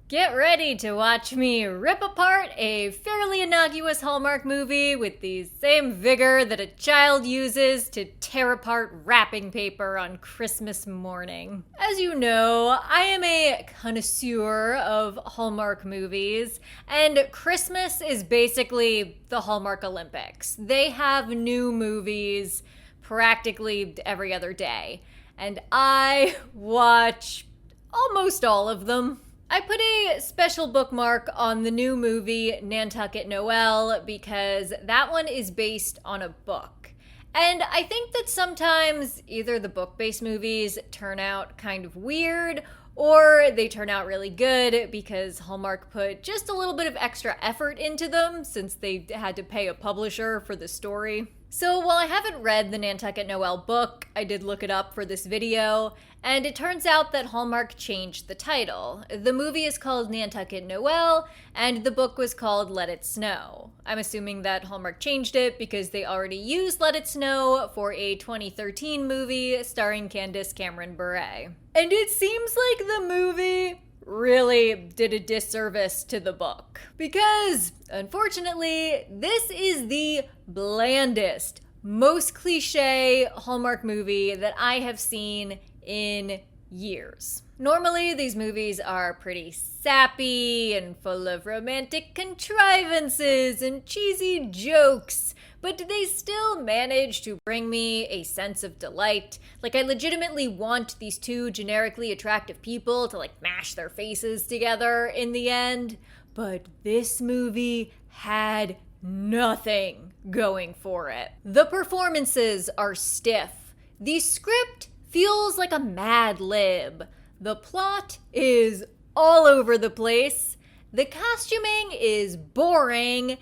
Get ready to watch me rip apart a fairly innocuous Hallmark movie with the same vigor that a child uses to tear apart wrapping paper on Christmas morning. As you know, I am a connoisseur of Hallmark movies, and Christmas is basically the Hallmark Olympics. They have new movies practically every other day, and I watch almost all of them. I put a special bookmark on the new movie Nantucket Noel because that one is based on a book. And I think that sometimes either the book-based movies turn out kind of weird or they turn out really good because Hallmark put just a little bit of extra effort into them since they had to pay a publisher for the story. So while I haven't read the Nantucket Noel book, I did look it up for this video, and it turns out that Hallmark changed the title. The movie is called Nantucket Noel, and the book was called Let It Snow. I'm assuming that Hallmark changed it because they already used Let It Snow for a 2013 movie starring Candace Cameron Bure. And it seems like the movie really did a disservice to the book. Because, unfortunately, this is the blandest, most cliche Hallmark movie that I have seen in years. Normally, these movies are pretty sappy and full of romantic contrivances and cheesy jokes, but they still manage to bring me a sense of delight. Like, I legitimately want these two generically attractive people to, mash their faces together in the end. But this movie had nothing going for it. The performances are stiff. The script feels like a Mad Lib. The plot is all over the place. The costuming is boring.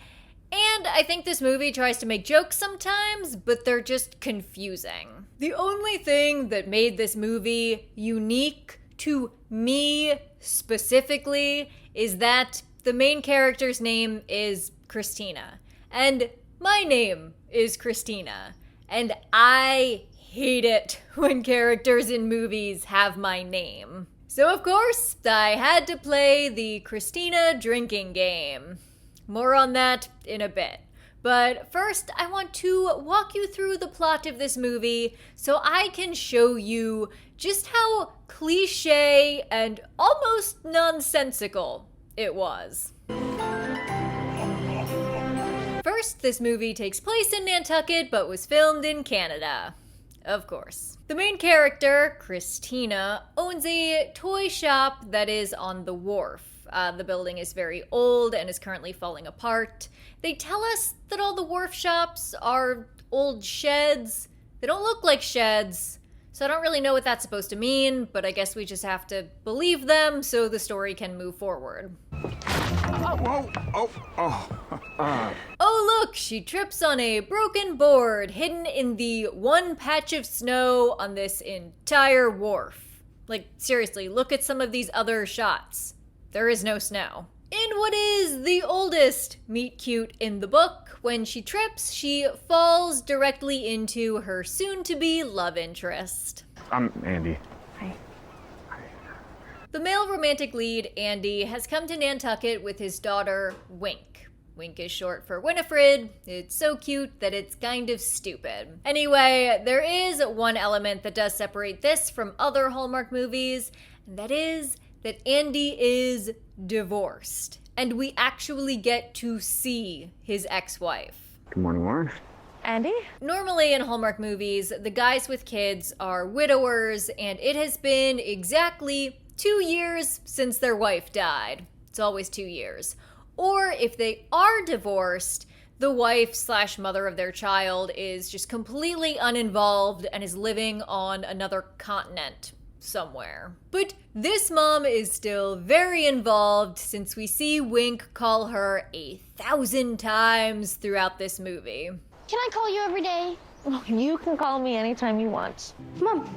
And I think this movie tries to make jokes sometimes, but they're just confusing. The only thing that made this movie unique to me specifically is that the main character's name is Christina. And my name is Christina. And I hate it when characters in movies have my name. So of course, I had to play the Christina drinking game. More on that in a bit. But first, I want to walk you through the plot of this movie so I can show you just how cliche and almost nonsensical it was. First, this movie takes place in Nantucket but was filmed in Canada. Of course. The main character, Christina, owns a toy shop that is on the wharf. The building is very old and is currently falling apart. They tell us that all the wharf shops are old sheds. They don't look like sheds, so I don't really know what that's supposed to mean, but I guess we just have to believe them so the story can move forward. Oh look, she trips on a broken board hidden in the one patch of snow on this entire wharf. Seriously, look at some of these other shots. There is no snow. In what is the oldest meet-cute in the book, when she trips, she falls directly into her soon-to-be love interest. I'm Andy. Hi. The male romantic lead, Andy, has come to Nantucket with his daughter, Wink. Wink is short for Winifred. It's so cute that it's kind of stupid. Anyway, there is one element that does separate this from other Hallmark movies, and that is that Andy is divorced, and we actually get to see his ex-wife. Good morning, Lauren. Andy? Normally in Hallmark movies, the guys with kids are widowers, and it has been exactly 2 years since their wife died. It's always 2 years. Or if they are divorced, the wife/mother of their child is just completely uninvolved and is living on another continent somewhere. But this mom is still very involved since we see Wink call her 1,000 times throughout this movie. Can I call you every day? Oh, you can call me anytime you want. Mom.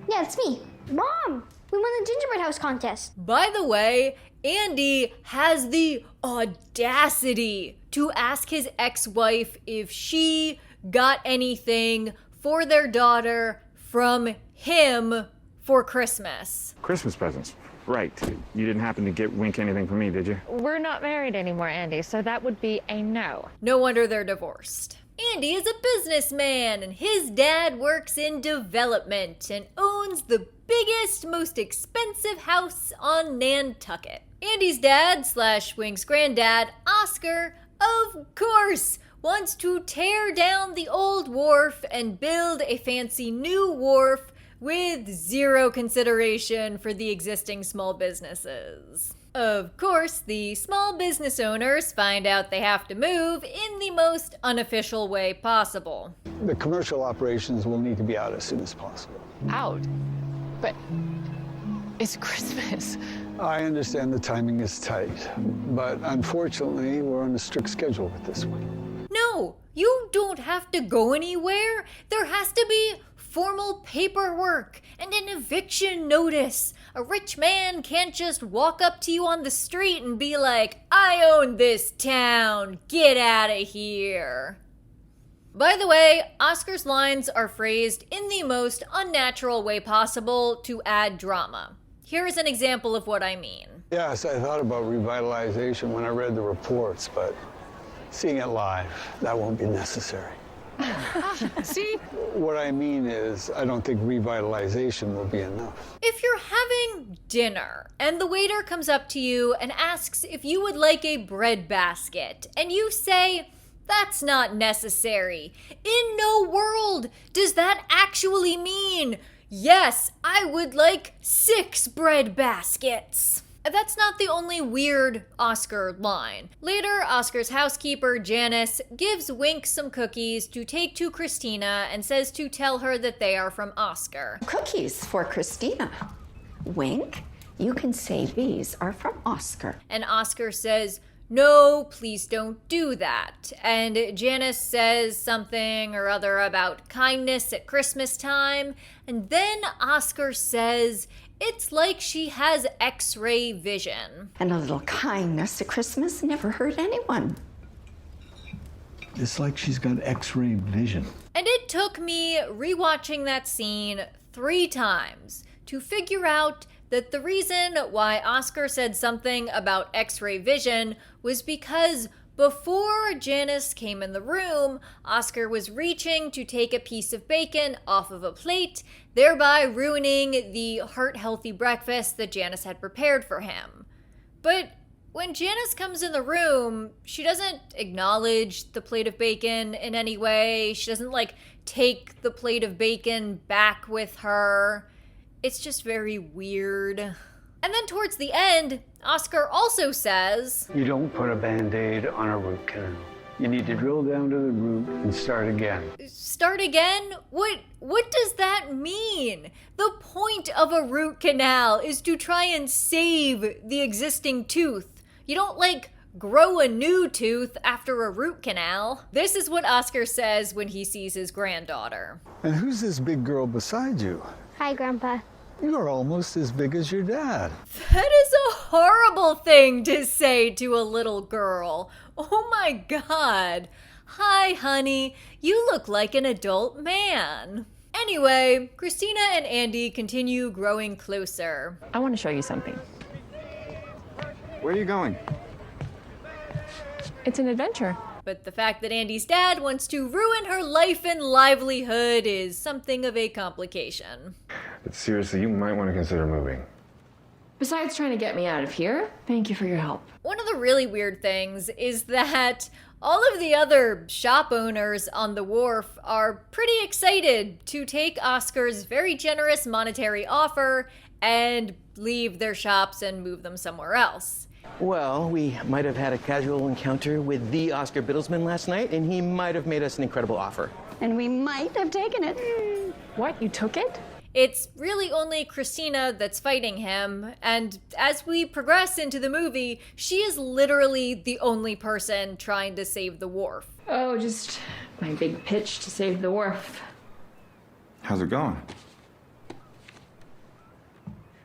Yeah, it's me. Mom! We won the gingerbread house contest. By the way, Andy has the audacity to ask his ex-wife if she got anything for their daughter from him for Christmas. Christmas presents. Right. You didn't happen to get Wink anything from me, did you? We're not married anymore, Andy, so that would be a no. No wonder they're divorced. Andy is a businessman, and his dad works in development and owns the biggest, most expensive house on Nantucket. Andy's dad / Wink's granddad, Oscar, of course, wants to tear down the old wharf and build a fancy new wharf with zero consideration for the existing small businesses. Of course, the small business owners find out they have to move in the most unofficial way possible. The commercial operations will need to be out as soon as possible. Out? But it's Christmas. I understand the timing is tight, but unfortunately, we're on a strict schedule with this one. No, you don't have to go anywhere. There has to be formal paperwork and an eviction notice. A rich man can't just walk up to you on the street and be like, I own this town, get out of here. By the way, Oscar's lines are phrased in the most unnatural way possible to add drama. Here is an example of what I mean. Yes, I thought about revitalization when I read the reports, but seeing it live, that won't be necessary. See? What I mean is, I don't think revitalization will be enough. If you're having dinner and the waiter comes up to you and asks if you would like a bread basket, and you say, that's not necessary, in no world does that actually mean, yes, I would like 6 bread baskets. That's not the only weird Oscar line. Later, Oscar's housekeeper, Janice, gives Wink some cookies to take to Christina and says to tell her that they are from Oscar. Cookies for Christina. Wink, you can say these are from Oscar. And Oscar says, no, please don't do that. And Janice says something or other about kindness at Christmas time. And then Oscar says, it's like she has X-ray vision. And a little kindness at Christmas never hurt anyone. It's like she's got X-ray vision. And it took me rewatching that scene 3 times to figure out that the reason why Oscar said something about X-ray vision was because before Janice came in the room, Oscar was reaching to take a piece of bacon off of a plate, thereby ruining the heart-healthy breakfast that Janice had prepared for him. But when Janice comes in the room, she doesn't acknowledge the plate of bacon in any way. She doesn't, take the plate of bacon back with her. It's just very weird. And then towards the end, Oscar also says, You don't put a Band-Aid on a root canal. You need to drill down to the root and start again. Start again? What does that mean? The point of a root canal is to try and save the existing tooth. You don't, grow a new tooth after a root canal. This is what Oscar says when he sees his granddaughter. And who's this big girl beside you? Hi, Grandpa. You're almost as big as your dad. That is a horrible thing to say to a little girl. Oh my God. Hi, honey. You look like an adult man. Anyway, Christina and Andy continue growing closer. I want to show you something. Where are you going? It's an adventure. But the fact that Andy's dad wants to ruin her life and livelihood is something of a complication. But seriously, you might want to consider moving. Besides trying to get me out of here, thank you for your help. One of the really weird things is that all of the other shop owners on the wharf are pretty excited to take Oscar's very generous monetary offer and leave their shops and move them somewhere else. Well, we might have had a casual encounter with the Oscar Biddlesman last night, and he might have made us an incredible offer. And we might have taken it. What, you took it? It's really only Christina that's fighting him, and as we progress into the movie, she is literally the only person trying to save the wharf. Oh, just my big pitch to save the wharf. How's it going?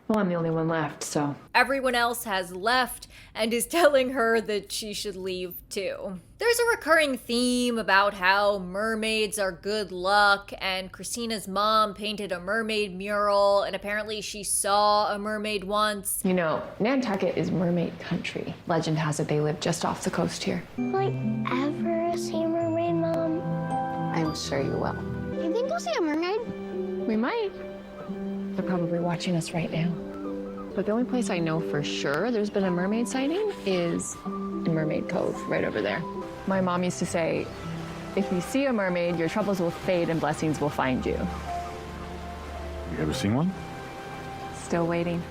Well, I'm the only one left, so. Everyone else has left, and is telling her that she should leave too. There's a recurring theme about how mermaids are good luck, and Christina's mom painted a mermaid mural, and apparently she saw a mermaid once. You know, Nantucket is mermaid country. Legend has it they live just off the coast here. Will I ever see a mermaid, Mom? I'm sure you will. You think we'll see a mermaid? We might. They're probably watching us right now. But the only place I know for sure there's been a mermaid sighting is in Mermaid Cove, right over there. My mom used to say, if you see a mermaid, your troubles will fade and blessings will find you. You ever seen one? Still waiting.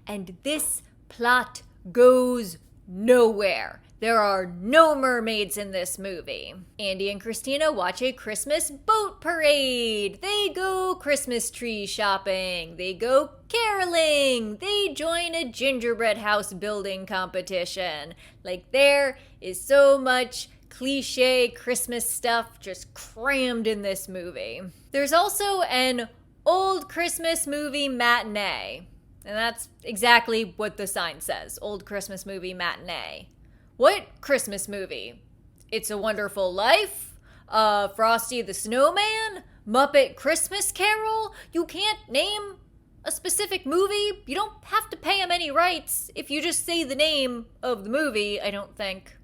And this plot goes nowhere. There are no mermaids in this movie. Andy and Christina watch a Christmas boat parade. They go Christmas tree shopping. They go caroling. They join a gingerbread house building competition. Like, there is so much cliche Christmas stuff just crammed in this movie. There's also an old Christmas movie matinee. And that's exactly what the sign says. Old Christmas movie matinee. What Christmas movie? It's a Wonderful Life? Frosty the Snowman? Muppet Christmas Carol? You can't name a specific movie. You don't have to pay them any rights if you just say the name of the movie, I don't think.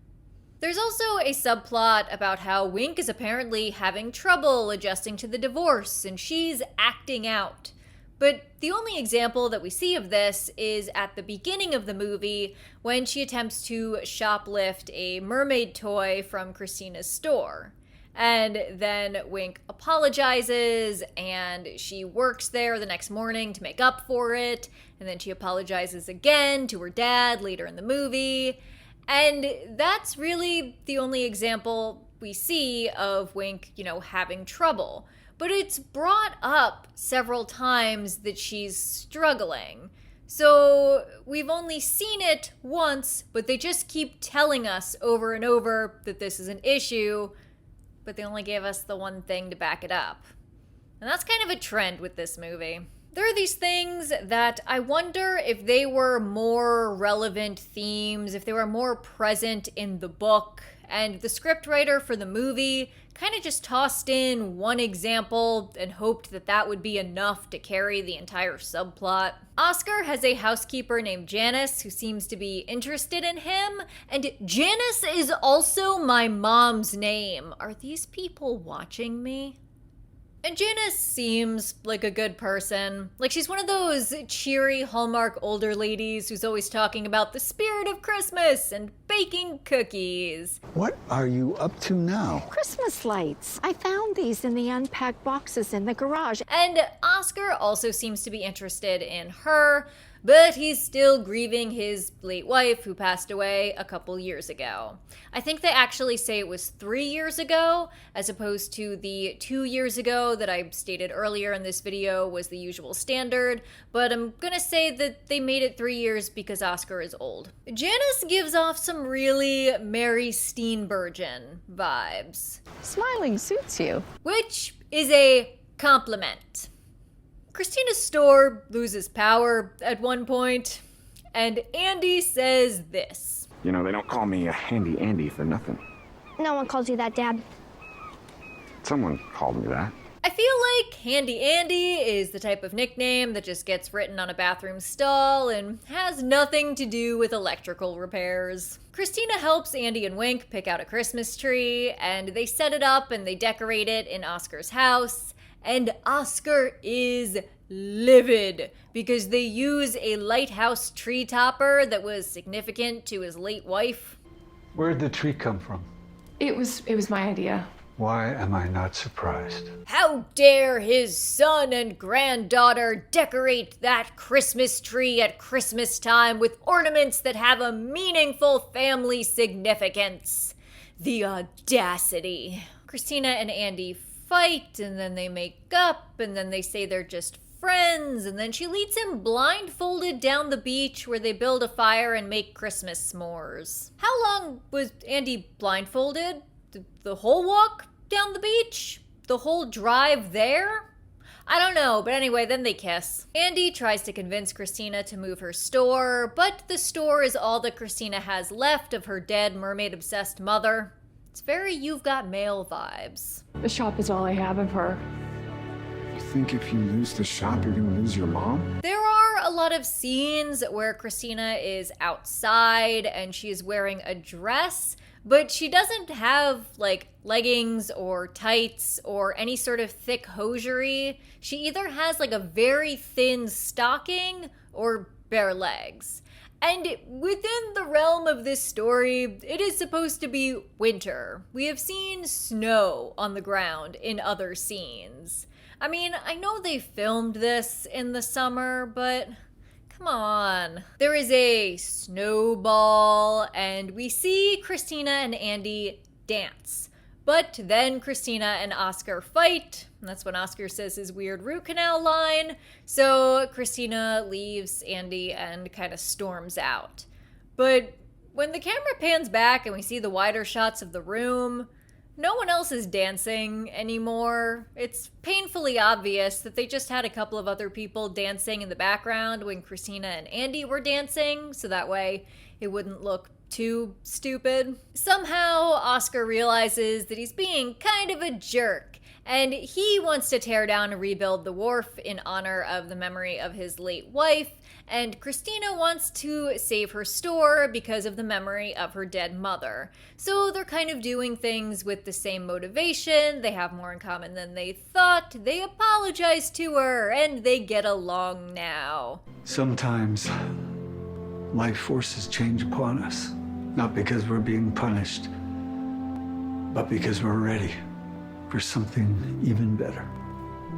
There's also a subplot about how Wink is apparently having trouble adjusting to the divorce, and she's acting out. But the only example that we see of this is at the beginning of the movie when she attempts to shoplift a mermaid toy from Christina's store. And then Wink apologizes, and she works there the next morning to make up for it, and then she apologizes again to her dad later in the movie. And that's really the only example we see of Wink, having trouble. But it's brought up several times that she's struggling. So we've only seen it once, but they just keep telling us over and over that this is an issue, but they only gave us the one thing to back it up. And that's kind of a trend with this movie. There are these things that I wonder if they were more relevant themes, if they were more present in the book, and the scriptwriter for the movie kind of just tossed in one example and hoped that that would be enough to carry the entire subplot. Oscar has a housekeeper named Janice who seems to be interested in him, and Janice is also my mom's name. Are these people watching me? And Janice seems like a good person. Like, she's one of those cheery Hallmark older ladies who's always talking about the spirit of Christmas and baking cookies. What are you up to now? Christmas lights. I found these in the unpacked boxes in the garage. And Oscar also seems to be interested in her, but he's still grieving his late wife who passed away a couple years ago. I think they actually say it was 3 years ago, as opposed to the 2 years ago that I stated earlier in this video was the usual standard, but I'm gonna say that they made it 3 years because Oscar is old. Janice gives off some really Mary Steenburgen vibes. Smiling suits you. Which is a compliment. Christina's store loses power at one point, and Andy says this. They don't call me a Handy Andy for nothing. No one calls you that, Dad. Someone called me that. I feel like Handy Andy is the type of nickname that just gets written on a bathroom stall and has nothing to do with electrical repairs. Christina helps Andy and Wink pick out a Christmas tree, and they set it up and they decorate it in Oscar's house. And Oscar is livid because they use a lighthouse tree topper that was significant to his late wife. Where'd the tree come from? It was my idea. Why am I not surprised? How dare his son and granddaughter decorate that Christmas tree at Christmas time with ornaments that have a meaningful family significance? The audacity. Christina and Andy fight, and then they make up, and then they say they're just friends, and then she leads him blindfolded down the beach where they build a fire and make Christmas s'mores. How long was Andy blindfolded? The whole walk down the beach? The whole drive there? I don't know, but anyway, then they kiss. Andy tries to convince Christina to move her store, but the store is all that Christina has left of her dead mermaid-obsessed mother. It's very You've Got Mail vibes. The shop is all I have of her. You think if you lose the shop, you're gonna lose your mom? There are a lot of scenes where Christina is outside and she's wearing a dress, but she doesn't have, like, leggings or tights or any sort of thick hosiery. She either has, like, a very thin stocking or bare legs. And within the realm of this story, it is supposed to be winter. We have seen snow on the ground in other scenes. I mean, I know they filmed this in the summer, but come on. There is a snowball, and we see Christina and Andy dance. But then Christina and Oscar fight, and that's when Oscar says his weird root canal line. So Christina leaves Andy and kind of storms out. But when the camera pans back and we see the wider shots of the room, no one else is dancing anymore. It's painfully obvious that they just had a couple of other people dancing in the background when Christina and Andy were dancing, so that way it wouldn't look too stupid. Somehow, Oscar realizes that he's being kind of a jerk, and he wants to tear down and rebuild the wharf in honor of the memory of his late wife, and Christina wants to save her store because of the memory of her dead mother. So they're kind of doing things with the same motivation, they have more in common than they thought, they apologize to her, and they get along now. Sometimes life forces change upon us, not because we're being punished, but because we're ready for something even better.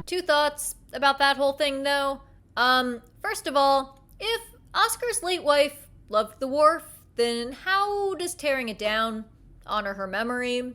Two thoughts about that whole thing, though. First of all, if Oscar's late wife loved the wharf, then how does tearing it down honor her memory?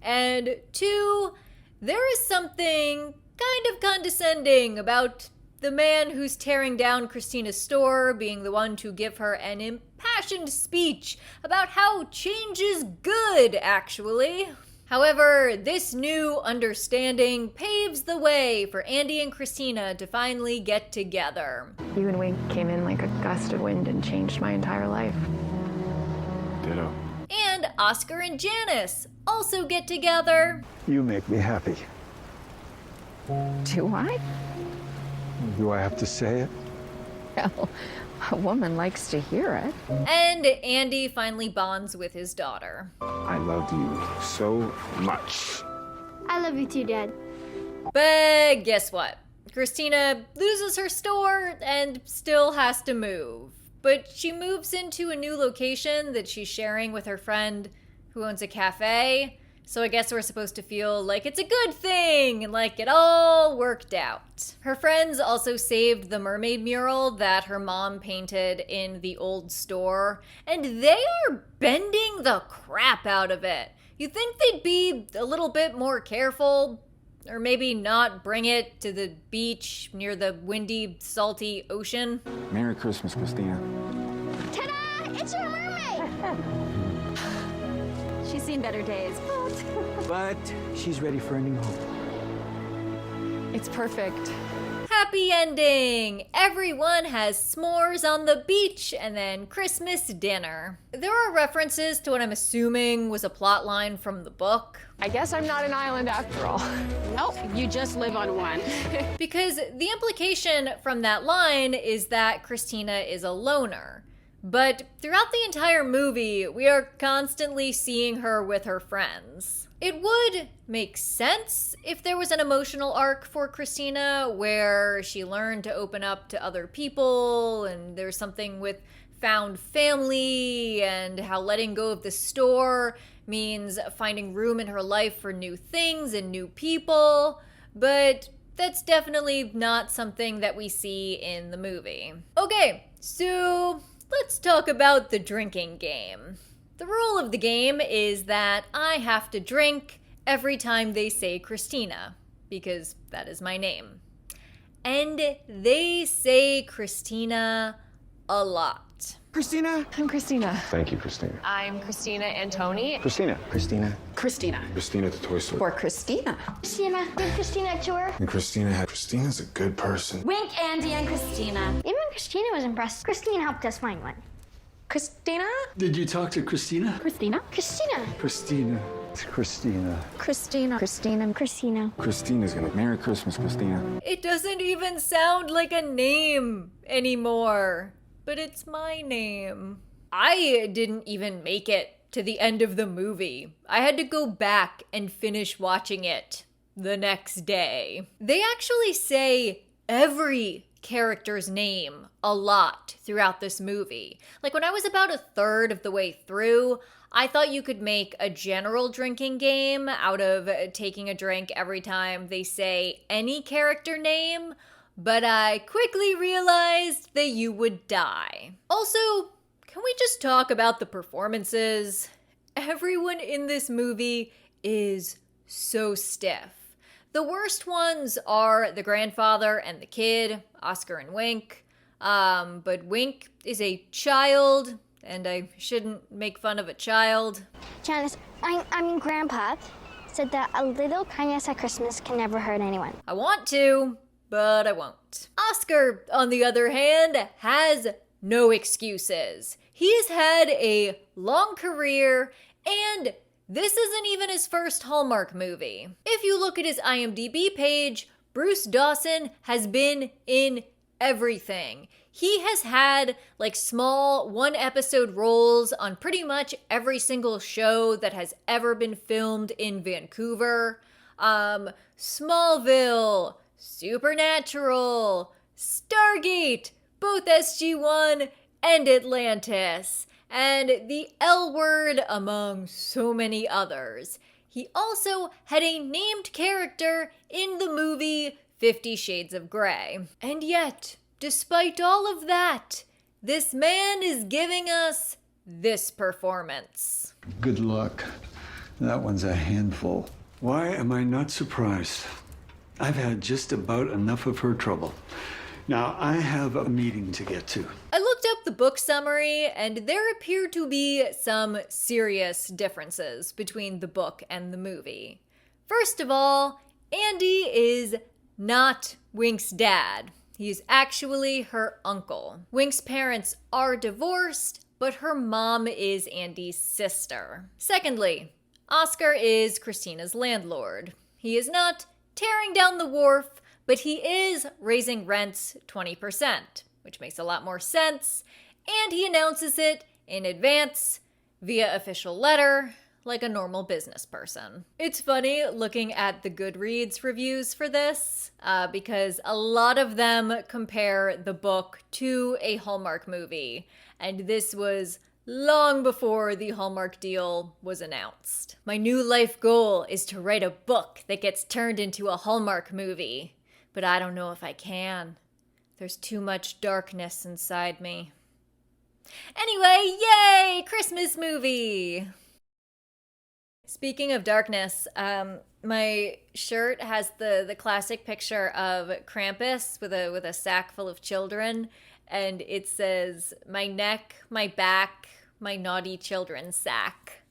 And two, there is something kind of condescending about the man who's tearing down Christina's store being the one to give her an impassioned speech about how change is good, actually. However, this new understanding paves the way for Andy and Christina to finally get together. You and Wink came in like a gust of wind and changed my entire life. Ditto. And Oscar and Janice also get together. You make me happy. Do I? Do I have to say it? Well, a woman likes to hear it. And Andy finally bonds with his daughter. I love you so much. I love you too, Dad. But guess what? Christina loses her store and still has to move. But she moves into a new location that she's sharing with her friend who owns a cafe. So I guess we're supposed to feel like it's a good thing and like it all worked out. Her friends also saved the mermaid mural that her mom painted in the old store, and they are bending the crap out of it. You'd think they'd be a little bit more careful, or maybe not bring it to the beach near the windy, salty ocean. Merry Christmas, Christina. Ta-da! It's your mermaid! She's seen better days. But she's ready for a new home. It's perfect. Happy ending! Everyone has s'mores on the beach and then Christmas dinner. There are references to what I'm assuming was a plot line from the book. I guess I'm not an island after all. Nope, you just live on one. Because the implication from that line is that Christina is a loner. But throughout the entire movie, we are constantly seeing her with her friends. It would make sense if there was an emotional arc for Christina where she learned to open up to other people and there's something with found family and how letting go of the store means finding room in her life for new things and new people. But that's definitely not something that we see in the movie. Okay, so let's talk about the drinking game. The rule of the game is that I have to drink every time they say Christina, because that is my name. And they say Christina a lot. Christina? I'm Christina. Thank you, Christina. I'm Christina and Tony. Christina. Christina. Christina. Christina at the toy store. Or Christina. Christina, give Christina a tour. And Christina's a good person. Wink, Andy, and Christina. Even Christina was impressed. Christine helped us find one. Christina? Did you talk to Christina? Christina? Christina. Christina. It's Christina. Christina. Christina. Christina. Christina's gonna. Merry Christmas, Christina. It doesn't even sound like a name anymore, but it's my name. I didn't even make it to the end of the movie. I had to go back and finish watching it the next day. They actually say every character's name a lot throughout this movie. Like when I was about a third of the way through, I thought you could make a general drinking game out of taking a drink every time they say any character name, but I quickly realized that you would die. Also, can we just talk about the performances? Everyone in this movie is so stiff. The worst ones are the grandfather and the kid, Oscar and Wink. But Wink is a child, and I shouldn't make fun of a child. Janice, I mean Grandpa said that a little kindness at Christmas can never hurt anyone. I want to, but I won't. Oscar, on the other hand, has no excuses. He's had a long career, and this isn't even his first Hallmark movie. If you look at his IMDb page, Bruce Dawson has been in everything. He has had like small one-episode roles on pretty much every single show that has ever been filmed in Vancouver. Smallville, Supernatural, Stargate, both SG-1 and Atlantis, and the L Word, among so many others. He also had a named character in the movie 50 Shades of Grey. And yet, despite all of that, this man is giving us this performance. Good luck. That one's a handful. Why am I not surprised? I've had just about enough of her trouble. Now, I have a meeting to get to. I looked up the book summary, and there appear to be some serious differences between the book and the movie. First of all, Andy is not Wink's dad. He's actually her uncle. Wink's parents are divorced, but her mom is Andy's sister. Secondly, Oscar is Christina's landlord. He is not tearing down the wharf, but he is raising rents 20%, which makes a lot more sense, and he announces it in advance via official letter, like a normal business person. It's funny looking at the Goodreads reviews for this, because a lot of them compare the book to a Hallmark movie, and this was long before the Hallmark deal was announced. My new life goal is to write a book that gets turned into a Hallmark movie, but I don't know if I can. There's too much darkness inside me. Anyway, yay! Christmas movie! Speaking of darkness, my shirt has the classic picture of Krampus with a sack full of children, and it says, "My neck, my back, my naughty children's sack."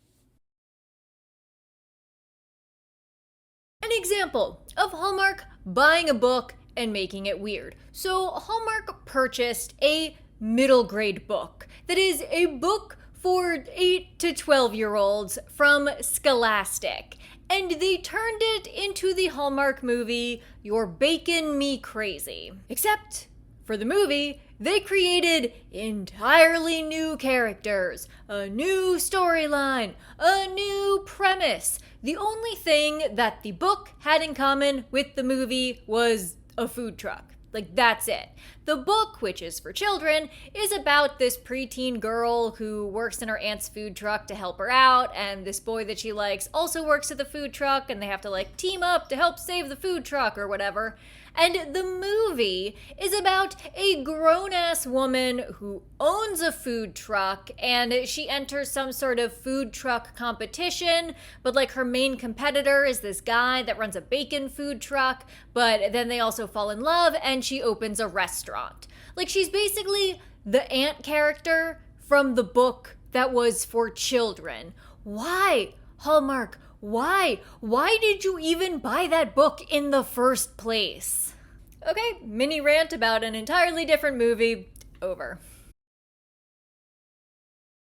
An example of Hallmark buying a book and making it weird. So Hallmark purchased a middle grade book that is a book for 8 to 12-year-olds from Scholastic, and they turned it into the Hallmark movie You're Bakin' Me Crazy. Except for the movie, they created entirely new characters, a new storyline, a new premise. The only thing that the book had in common with the movie was a food truck. Like, that's it. The book, which is for children, is about this preteen girl who works in her aunt's food truck to help her out, and this boy that she likes also works at the food truck, and they have to, like, team up to help save the food truck or whatever. And the movie is about a grown-ass woman who owns a food truck, and she enters some sort of food truck competition, but like her main competitor is this guy that runs a bacon food truck, but then they also fall in love and she opens a restaurant. Like, she's basically the aunt character from the book that was for children. Why? Hallmark, why? Why did you even buy that book in the first place? Okay, mini rant about an entirely different movie, over.